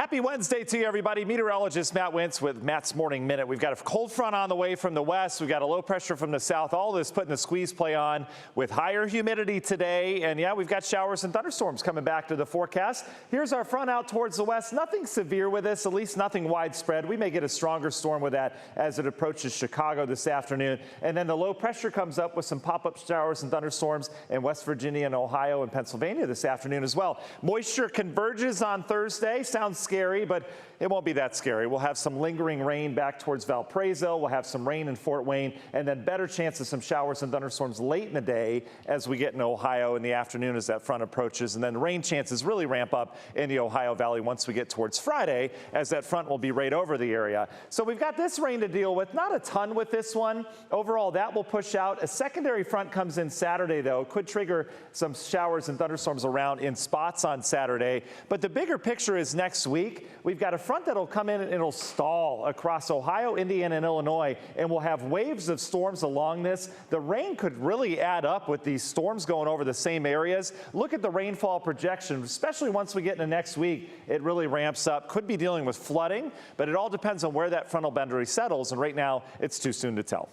Happy Wednesday to you, everybody. Meteorologist Matt Wentz with Matt's Morning Minute. We've got a cold front on the way from the west. We've got a low pressure from the south. All this putting the squeeze play on with higher humidity today. And yeah, we've got showers and thunderstorms coming back to the forecast. Here's our front out towards the west. Nothing severe with this, at least nothing widespread. We may get a stronger storm with that as it approaches Chicago this afternoon. And then the low pressure comes up with some pop-up showers and thunderstorms in West Virginia and Ohio and Pennsylvania this afternoon as well. Moisture converges on Thursday. Sounds scary, but it won't be that scary. We'll have some lingering rain back towards Valparaiso. We'll have some rain in Fort Wayne, and then better chance of some showers and thunderstorms late in the day as we get in Ohio in the afternoon as that front approaches. And then rain chances really ramp up in the Ohio Valley once we get towards Friday, as that front will be right over the area. So we've got this rain to deal with. Not a ton with this one. Overall, that will push out. A secondary front comes in Saturday, though. Could trigger some showers and thunderstorms around in spots on Saturday. But the bigger picture is next week. We've got a front that'll come in and it'll stall across Ohio, Indiana, and Illinois, and we'll have waves of storms along this. The rain could really add up with these storms going over the same areas. Look at the rainfall projection, especially once we get into next week. It really ramps up. Could be dealing with flooding, but it all depends on where that frontal boundary settles, and right now it's too soon to tell.